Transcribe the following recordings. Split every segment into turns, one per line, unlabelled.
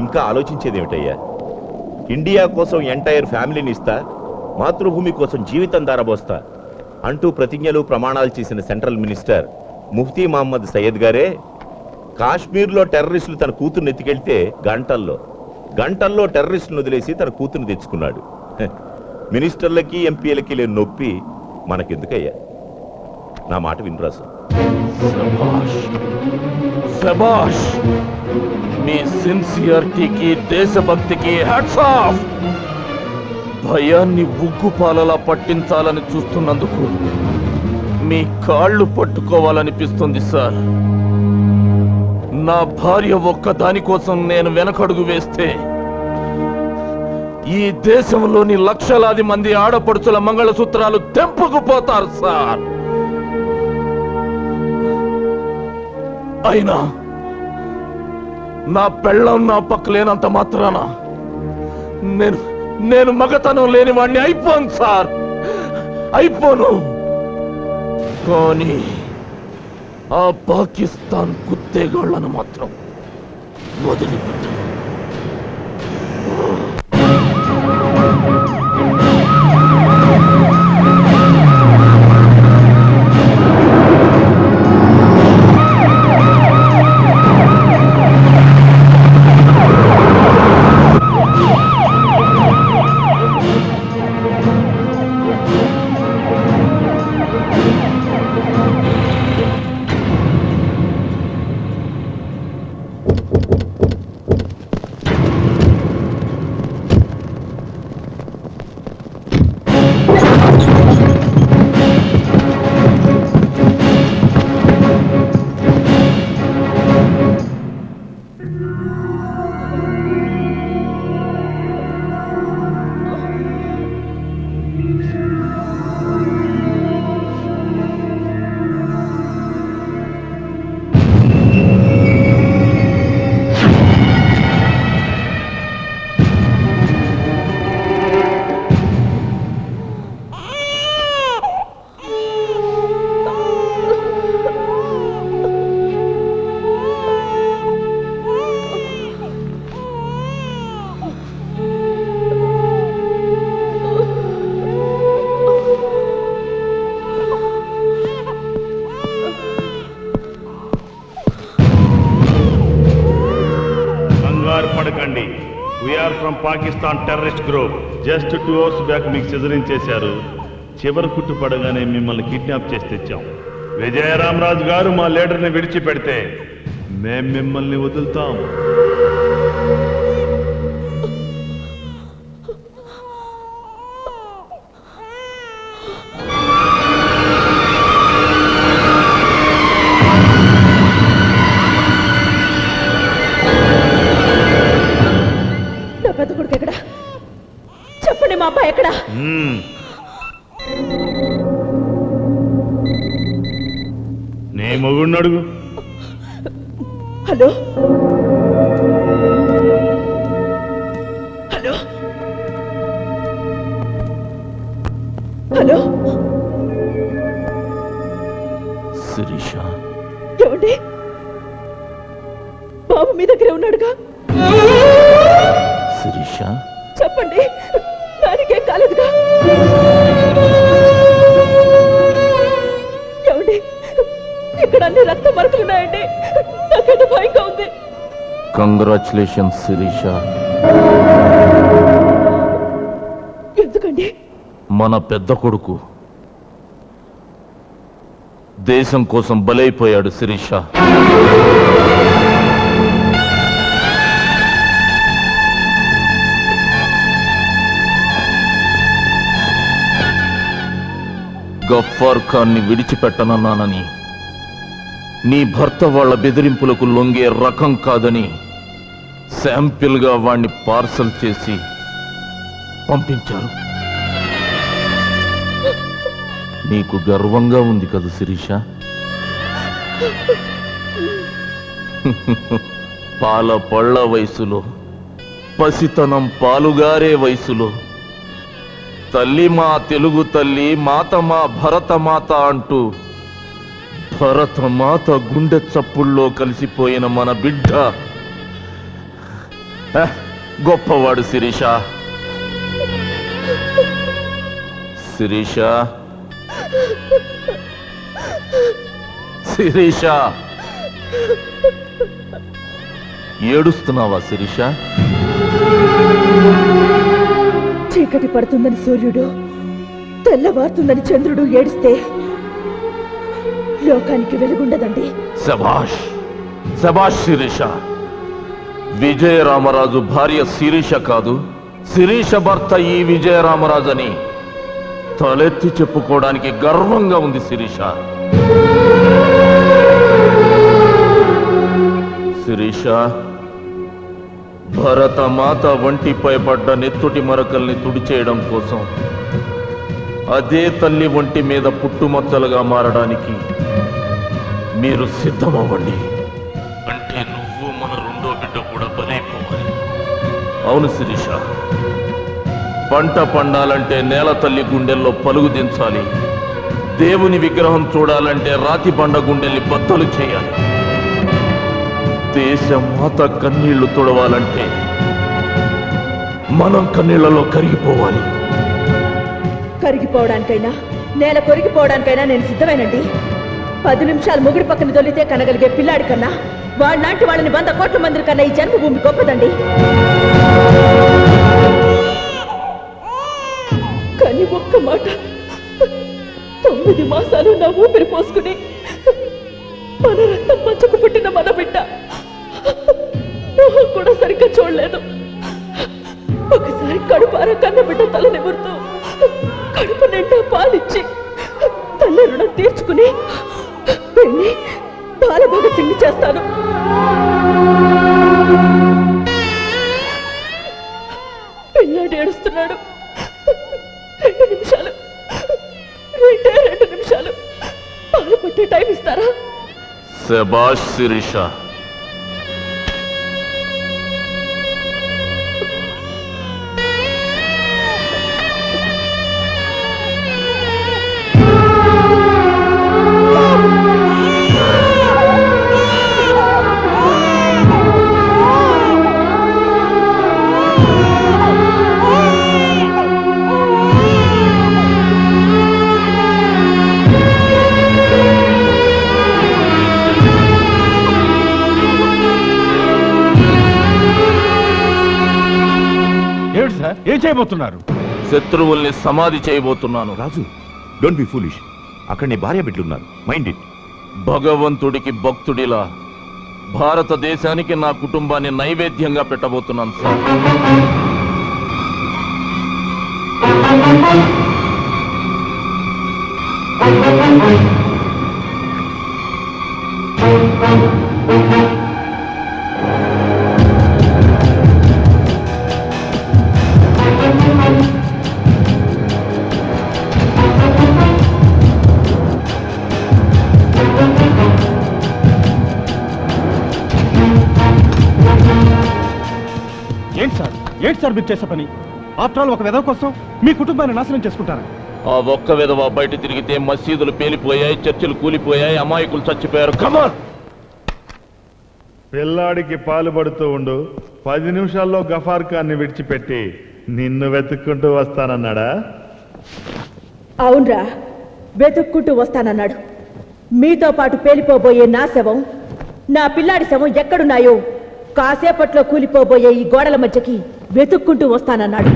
ఇంకా ఆలోచించేదేమిటయ్యా? ఇండియా కోసం ఎంటైర్ ఫ్యామిలీని ఇస్తా, మాతృభూమి కోసం జీవితం దారబోస్తా అంటూ ప్రతిజ్ఞలు ప్రమాణాలు చేసిన సెంట్రల్ మినిస్టర్ ముఫ్తీ మహమ్మద్ సయ్యద్ గారే కాశ్మీర్లో టెర్రరిస్టులు తన కూతుర్ని ఎత్తుకెళ్తే గంటల్లో టెర్రరిస్టులను వదిలేసి తన కూతుర్ని తెచ్చుకున్నాడు. మినిస్టర్లకి ఎంపీలకి లేని నొప్పి మనకెందుకయ్యా? నా మాట వినరాసు.
శభాష్, మీ సిన్సియారిటీకి దేశభక్తికి హ్యాట్స్ ఆఫ్. భయాన్ని ఉగ్గుపాలలా పట్టించాలని చూస్తున్నందుకు మీ కాళ్ళు పట్టుకోవాలనిపిస్తుంది సార్. నా భార్య ఒక్కదాని కోసం నేను వెనకడుగు వేస్తే ఈ దేశంలోని లక్షలాది మంది ఆడపడుచుల మంగళసూత్రాలు తెంపుకుపోతారు సార్. అయినా నా పెళ్ళం నా పక్క లేనంత మాత్రాన నేను మగతనం లేని వాడిని అయిపోను సార్, అయిపోను. కానీ ఆ పాకిస్తాన్ కుత్తేగాళ్లను మాత్రం వదిలిపెట్టాను.
పడకండి. We are from Pakistan terrorist group. Just 2 hours back మీకు సిజరింగ్ చేశారు. చివరి కుట్టు పడగానే మిమ్మల్ని కిడ్నాప్ చేసి తెచ్చాం. విజయరామరాజు గారు మా లీడర్ని విడిచిపెడితే మేం మిమ్మల్ని వదులుతాం.
చెప్పండి, మా అబ్బాయి ఎక్కడ?
నీ మొగుడిని అడుగు.
హలో హలో హలో
శిరీష,
ఏమండి? బాబు మీ దగ్గరే ఉన్నాడుగా?
శిరీష,
చెప్పండి, దానికేం కాలేదుగా? ఏమండి, ఇక్కడ అన్ని రక్త మరకలున్నాయండి. నాకేదో భయంగా ఉంది.
కంగ్రాచులేషన్స్ శిరీష.
ఎందుకండి?
మన పెద్ద కొడుకు దేశం కోసం బలైపోయాడు శిరీష. గఫ్ఫార్ ఖాన్ని విడిచిపెట్టనన్నానని, నీ భర్త వాళ్ళ బెదిరింపులకు లొంగే రకం కాదని శాంపిల్గా వాణ్ణి పార్సల్ చేసి పంపించారు. నీకు గర్వంగా ఉంది కదా శిరీష? పాల పళ్ళ వయసులో, పసితనం పాలుగారే వయసులో తల్లి మా తెలుగు తల్లి, మాత మా భరతమాత అంటూ భరతమాత గుండె చప్పుల్లో కలిసిపోయిన మన బిడ్డ గొప్పవాడు శిరీష. శిరీష, శిరీష, ఏడుస్తున్నావా శిరీష?
చీకటి పడుతుందని సూర్యుడు, తెల్లవారుతుందని చంద్రుడు ఏడిస్తే లోకానికి వెలుగుండదండి.
శభాష్, శభాష్ శిరీష. విజయరామరాజు భార్య శిరీష కాదు, శిరీష భర్త ఈ విజయరామరాజు అని తలెత్తి చెప్పుకోవడానికి గర్వంగా ఉంది శిరీష. శిరీష, భరతమాత ఒంటిపై పడ్డ నెత్తుటి మరకల్ని తుడిచేయడం కోసం అదే తల్లి ఒంటి మీద పుట్టుమచ్చలుగా మారడానికి మీరు సిద్ధమవ్వండి. అంటే నువ్వు మన రెండో బిడ్డ కూడా బలైపోవాలి. అవును శిరీష, పంట పండాలంటే నేల తల్లి గుండెల్లో పలుగు దించాలి. దేవుని విగ్రహం చూడాలంటే రాతి బండ గుండెల్ని బద్దలు చేయాలి. దేశమాత కన్నీళ్లు తుడవాలంటే మనం కన్నీళ్లలో కరిగిపోవాలి.
కరిగిపోవడానికైనా నేల కొరిగిపోవడానికైనా నేను సిద్ధమేనండి. 10 నిమిషాలు ముగుడి పక్కన దొల్లితే కనగలిగే పిల్లాడి కన్నా వాళ్ళలాంటి వాళ్ళని 100 కోట్ల మంది కన్నా ఈ జన్మభూమి గొప్పదండి. కానీ ఒక్క మాట, 9 మాసాలు నా ఊపిరి పోసుకుని మన రక్తం పంచుకు పుట్టిన మన బిడ్డ మొహం కూడా సరిగ్గా చూడలేదు. ఒకసారి కడుపారా కన్న బిడ్డ తల నిమురుతూ కడుపు నిండా పాలిచ్చి తల్లి రుణం తీర్చుకుని వెళ్ళి బాలభగత్ సింగ్ చేస్తాను. పిల్లాడు ఏడుస్తున్నాడు. 2 నిమిషాలు, 2 నిమిషాలు పాలు పట్టే టైం ఇస్తారా?
శభాష్ శిరీష.
ఏం చేయబోతున్నారు?
శత్రువుల్ని సమాధి చేయబోతున్నాను.
రాజు, డోంట్ బి ఫూలిష్. అక్కడ నీ భార్య బిడ్డలున్నారు, మైండ్ ఇట్.
భగవంతుడికి భక్తుడిలా భారతదేశానికి నా కుటుంబాన్ని నైవేద్యంగా పెట్టబోతున్నాను సార్.
ఏంటి సార్ మీరు చేసే పని? ఆఫ్టర్ ఆల్ ఒక విధవ కోసం మీ కుటుంబాన్ని నాశనం చేసుకుంటారా?
ఆ ఒక్క విధవ బయట తిరిగితే మసీదులు పేలిపోయాయి, చర్చిలు కూలిపోయాయి, అమాయకులు చచ్చిపోయారు. కమాన్,
పిల్లాడికి పాలు పడుతూ ఉండు. 10 నిమిషాల్లో గఫార్ ఖాన్ని విడిచిపెట్టి నిన్ను వెతుక్కుంటూ వస్తానన్నాడా?
అవునరా, వెతుక్కుంటూ వస్తానన్నాడు. మీతో పాటు పేలిపోబోయే నా శవం, నా పిల్లాడి శవం ఎక్కడున్నాయో కాసేపట్లో కూలిపోబోయే ఈ గోడల మధ్యకి వెతుక్కుంటూ వస్తానన్నాడు.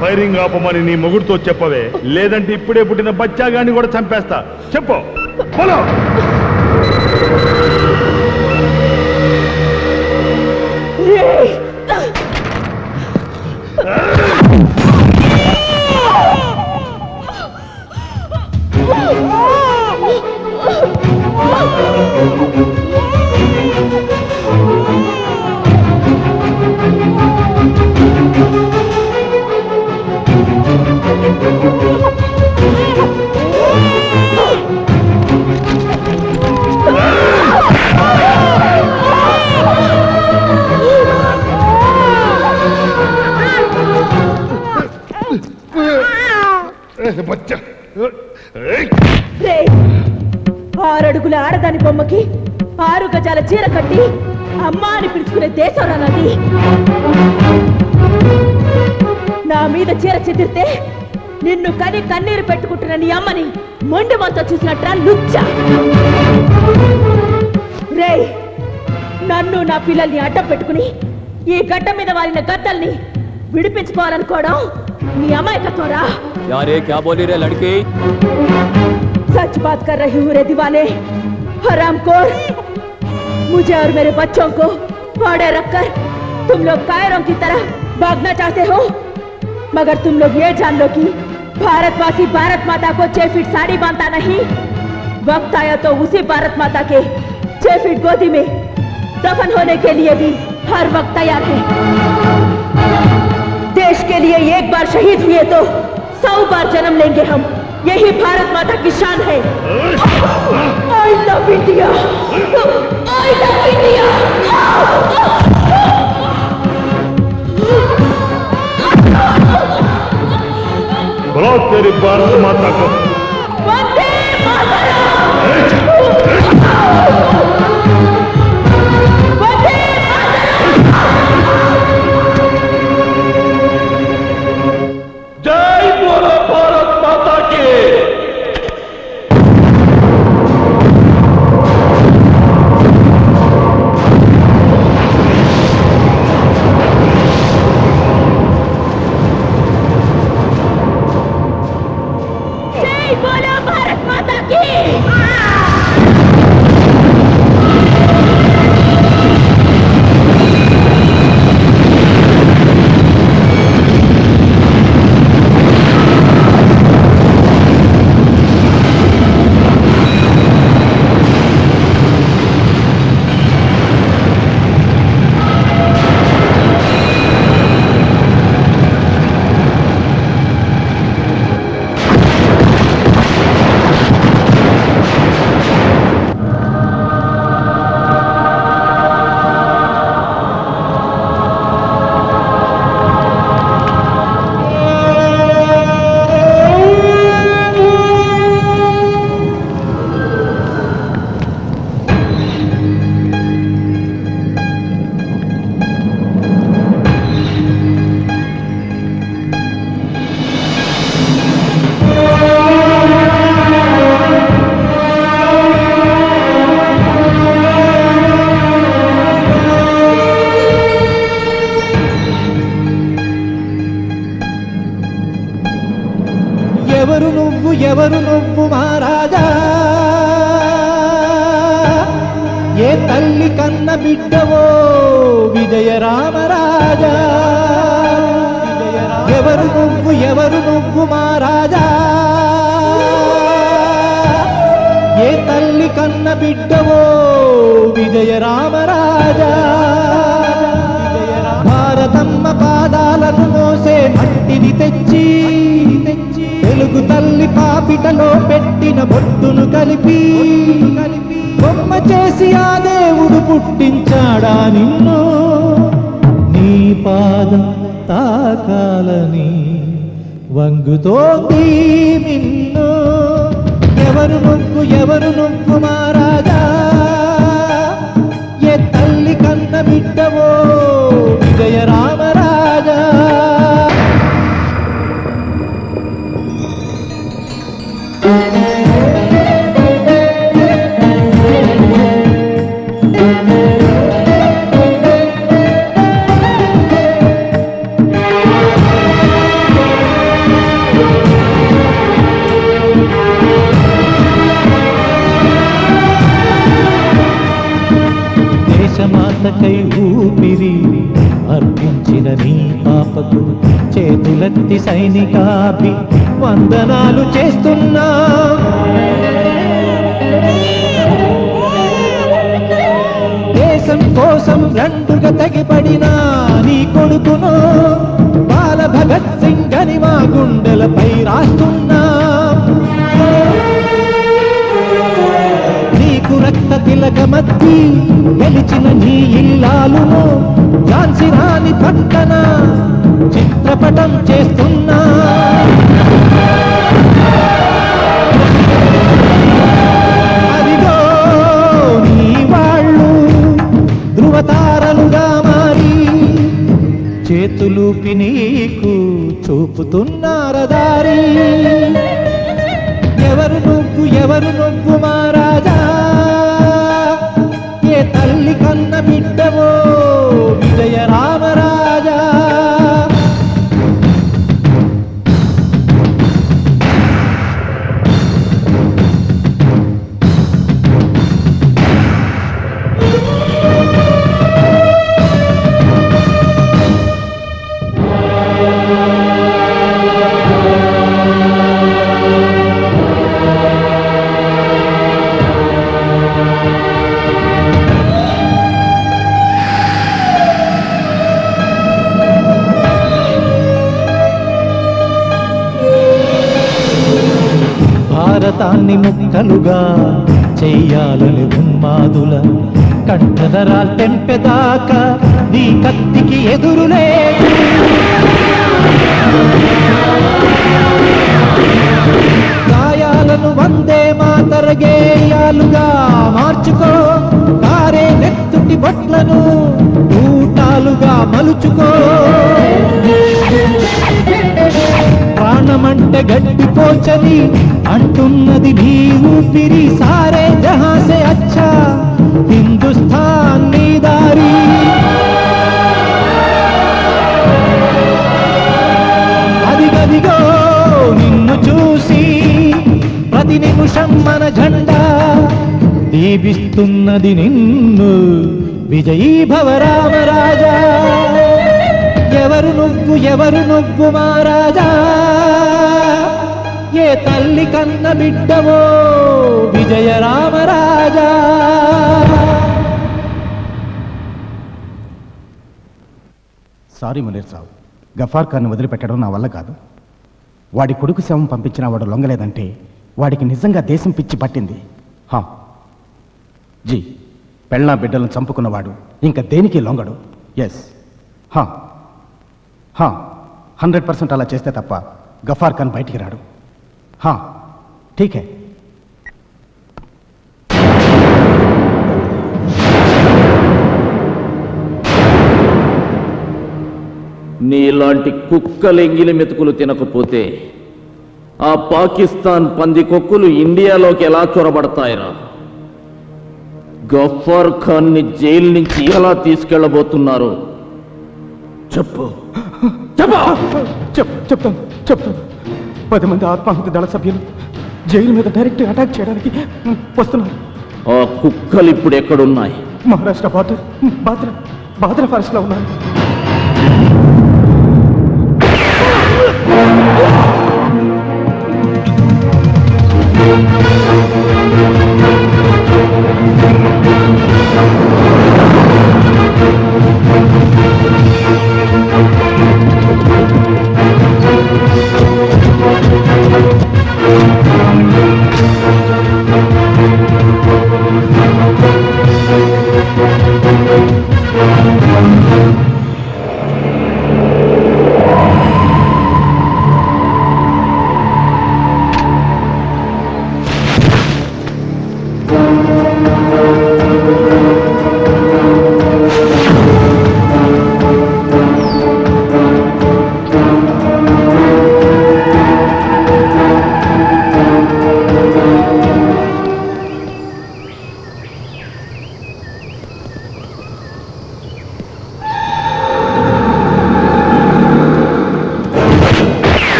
ఫైరింగ్ ఆపమని నీ మొగుడుతో చెప్పవే, లేదంటే ఇప్పుడే పుట్టిన బచ్చాగాన్ని కూడా చంపేస్తా. చెప్పు.
రే, 6 అడుగుల ఆడదాని బొమ్మకి 6 గజాల చీర కట్టి అమ్మా అని పిలుచుకునే దేశం నాది. నా మీద చీర చెదిరితే నిన్ను కని కన్నీరు పెట్టుకుంటున్న నీ అమ్మని మొండి మనతో చూసినట్రా లుచ్చ. రే, నన్ను నా పిల్లల్ని అడ్డం పెట్టుకుని ఈ గడ్డ మీద వారిన గద్దల్ని విడిపించుకోవాలనుకోవడం నీ అమాయకత్వరా.
यार ये क्या बोली रे लड़की?
सच बात कर रही हूँ रे दीवाने, हरामखोर। मुझे और मेरे बच्चों को फाड़े रखकर तुम लोग कायरों की तरह भागना चाहते हो, मगर तुम लोग ये जान लो कि भारतवासी भारत माता को 6 फीट साड़ी बांधता नहीं। वक्त आया तो उसी भारत माता के 6 फीट गोदी में दफन होने के लिए भी हर वक्त तैयार है। देश के लिए एक बार शहीद हुए तो 100 बार जन्म लेंगे हम, यही भारत माता की शान है। I love India, I love India।
बोलो तेरी भारत माता को।
वंदे मातरम। वंदे
जय बोलो भारत माता की।
जय बोलो भारत माता की।
ఎవరు నువ్వు మహారాజా, ఏ తల్లి కన్న బిడ్డవో విజయ రామరాజా. ఎవరు నువ్వు మహారాజా, ఏ తల్లి కన్న బిడ్డవో విజయ రామరాజా. భారతమ్మ పాదాలను మోసే మట్టిని తెచ్చి తెలుగు తల్లి పాపిటలో పెట్టిన బొట్టును కలిపి బొమ్మ చేసి ఆ దేవుడు పుట్టించాడా నిన్ను. నీ పాదం తాకాలని వంగుతోంది నిన్ను. ఎవరు నువ్వు మహారాజా, ఏ తల్లి కన్న బిడ్డవో విజయ రామరాజా. దేశమాతకై ఊపిరి అర్పించిన నీ పాపకు చేతులెత్తి సైనికాభి వందనాలు చేస్తున్నా. దేశం కోసం రెండుగా తెగిపడిన నీ కొడుకును బాల భగత్ సింగ్ అని మా గుండెలపై రాస్తున్నా. నీకు రక్త తిలకమద్ది గెలిచిన నీ ఇల్లాలును ఝాన్సీ రాణి పక్కన చిత్రపటం చేస్తున్నా. అదిగో నీ వాళ్ళు ధృవత చూపి నీకు చూపుతున్నార దారి. ఎవరు నువ్వు మహారాజా, ఏ తల్లి కన్న బిడ్డవో విజయ రామరాజా. భారతాన్ని ముక్కలుగా చెయ్యాలని ఉన్మాదుల కంఠధరాలు తెంపెదాకా నీ కత్తికి ఎదురులేదు. గాయాలను వందే మాతర గేయాలుగా మార్చుకో, కారే నెత్తుటి బొట్లను ఊటాలుగా మలుచుకో. ప్రాణమంటే గడ్డిపోచని అంటున్నది నీ ఊపిరి. సారే జహాసే అచ్చా హిందుస్థాన్ నీ దారి. అదిగదిగో నిన్ను చూసి ప్రతి నిమిషం మన జెండా దీపిస్తున్నది నిన్ను. విజయీ భవ రామరాజా. ఎవరు నువ్వు మహారాజా, ఏ తల్లి కన్న బిడ్డవో విజయ రామరాజా.
సారీ మునీర్ సాబ్, గఫార్ ఖాన్ వదిలిపెట్టడం నా వల్ల కాదు. వాడి కొడుకు శవం పంపించిన వాడు లొంగలేదంటే వాడికి నిజంగా దేశం పిచ్చి పట్టింది. హా జీ, పెళ్ళా బిడ్డలను చంపుకున్నవాడు ఇంకా దేనికి లొంగడు. ఎస్, 100% అలా చేస్తే తప్ప గఫార్ ఖాన్ బయటికి రాడు. హా ఠీకే.
నీలాంటి కుక్కలు ఎంగిలి మెతుకులు తినకపోతే ఆ పాకిస్తాన్ పంది కొక్కులు ఇండియాలోకి ఎలా చొరబడతాయిరా? గఫార్ ఖాన్ ని జైలు నుంచి ఎలా తీసుకెళ్లబోతున్నారు చెప్పు.
చెప్తాను. 10 మంది ఆత్మాహుతి దళ సభ్యులు జైలు మీద డైరెక్ట్ అటాక్ చేయడానికి వస్తున్నారు.
ఆ కుక్కలు ఇప్పుడు ఎక్కడున్నాయి?
మహారాష్ట్ర బాద్రా ఫారెస్ట్ లో ఉన్నారు.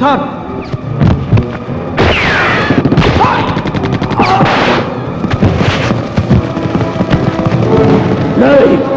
Sir
Hey!